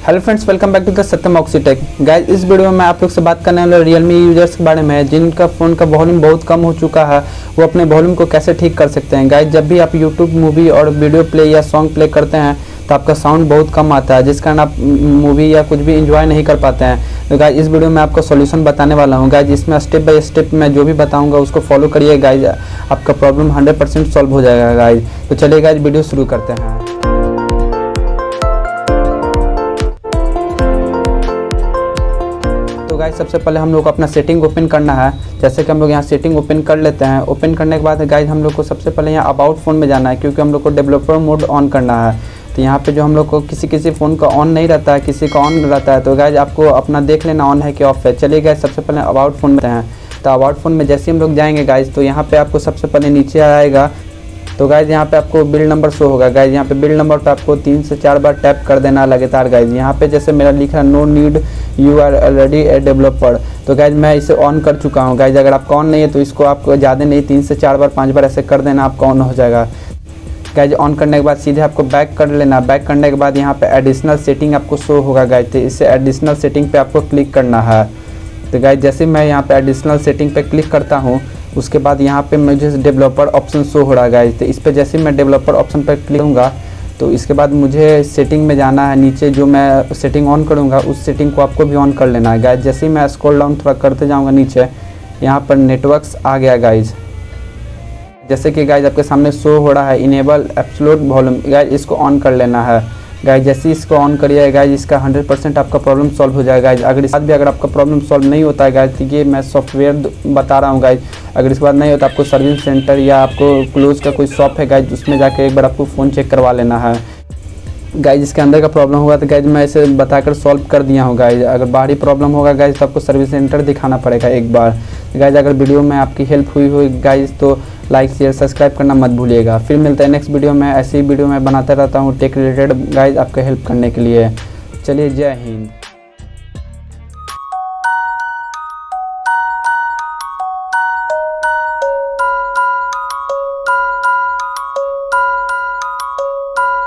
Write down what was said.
Hello friends, welcome back to the Satyam Oxytech. Guys, इस video में मैं आप लोग से बात करने वाला रियलमी यूजर्स के बारे में जिनका फ़ोन का वॉल्यूम बहुत कम हो चुका है, वो अपने वॉल्यूम को कैसे ठीक कर सकते हैं। गाइस, जब भी आप यूट्यूब मूवी और वीडियो प्ले या सॉन्ग प्ले करते हैं तो आपका साउंड बहुत कम आता है, जिस कारण आप मूवी या कुछ भी इंजॉय नहीं कर पाते हैं। तो गाइस, इस वीडियो में आपको सॉल्यूशन बताने वाला हूँ। गाइस, इसमें स्टेप बाय स्टेप मैं जो भी बताऊँगा उसको फॉलो करिए। गाइस, आपका प्रॉब्लम 100% सॉल्व हो जाएगा। गाइस, तो चलिए गाइस, वीडियो शुरू करते हैं। तो गाइस, सबसे पहले हम लोग को अपना सेटिंग ओपन करना है। जैसे कि हम लोग यहाँ सेटिंग ओपन कर लेते हैं। ओपन करने के बाद गाइस, हम लोग को सबसे पहले यहाँ अबाउट फ़ोन में जाना है, क्योंकि हम लोग को डेवलपर मोड ऑन करना है। तो यहाँ पे जो हम लोग को किसी फ़ोन का ऑन नहीं रहता है, किसी का ऑन रहता है। तो गाइस, आपको अपना देख लेना ऑन है कि ऑफ है। चलिए गाइस, सबसे पहले अबाउट फ़ोन में हैं। तो अबाउट फ़ोन में जैसे हम लोग जाएंगे गाइस, तो यहाँ पर आपको सबसे पहले नीचे आएगा। तो गाइस, यहाँ पे आपको बिल नंबर शो होगा। गाइस, यहाँ पे बिल नंबर पे आपको 3 से 4 बार टैप कर देना लगातार। गाइस, यहाँ पे जैसे मेरा लिखा है no need, you are already a developer. तो गाइस, मैं इसे ऑन कर चुका हूँ। गाइस, अगर आपका ऑन नहीं है तो इसको आपको ज़्यादा नहीं 3 से 4 बार 5 बार ऐसे कर देना, आपका ऑन हो जाएगा। गाइस, ऑन करने के बाद सीधे आपको बैक कर लेना। बैक करने के बाद यहाँ पे एडिशनल सेटिंग आपको शो होगा। गाइस, तो इससे एडिशनल सेटिंग पे आपको क्लिक करना है। तो गाइस, जैसे मैं यहाँ पे एडिशनल सेटिंग पे क्लिक करता हूँ, उसके बाद यहाँ पे मुझे डेवलपर ऑप्शन शो हो रहा है। गाइस, तो इस पर जैसे मैं डेवलपर ऑप्शन पर क्लिक करूँगा तो इसके बाद मुझे सेटिंग में जाना है। नीचे जो मैं सेटिंग ऑन करूँगा उस सेटिंग को आपको भी ऑन कर लेना है। गाइस, जैसे ही मैं स्क्रॉल डाउन थोड़ा करते जाऊँगा नीचे, यहाँ पर नेटवर्क्स आ गया। गाइस, जैसे कि गाइस आपके सामने शो हो रहा है इनेबल एब्सोल्यूट वॉल्यूम। गाइस, इसको ऑन कर लेना है। गाइस, जैसे ही इसको ऑन करिए गाइस, इसका 100% आपका प्रॉब्लम सॉल्व हो जाएगा। गाइस, अगर इस बात भी अगर आपका प्रॉब्लम सॉल्व नहीं होता है गाइस, तो ये मैं सॉफ्टवेयर बता रहा हूँ। गाइस, अगर इसके बाद नहीं होता, आपको सर्विस सेंटर या आपको क्लोज का कोई शॉप है गाइस, उसमें जाकर एक बार आपको फ़ोन चेक करवा लेना है। गाइस, इसके अंदर का प्रॉब्लम होगा तो गाइस मैं इसे बताकर सॉल्व कर दिया हूँ। गाइस, अगर बाहरी प्रॉब्लम होगा गाइस तो आपको सर्विस सेंटर दिखाना पड़ेगा एक बार। गाइस, अगर वीडियो में आपकी हेल्प हुई गाइस तो लाइक शेयर सब्सक्राइब करना मत भूलिएगा। फिर मिलते हैं नेक्स्ट वीडियो में। ऐसी वीडियो मैं बनाता रहता हूँ टेक रिलेटेड गाइस, आपका हेल्प करने के लिए। चलिए, जय हिंद।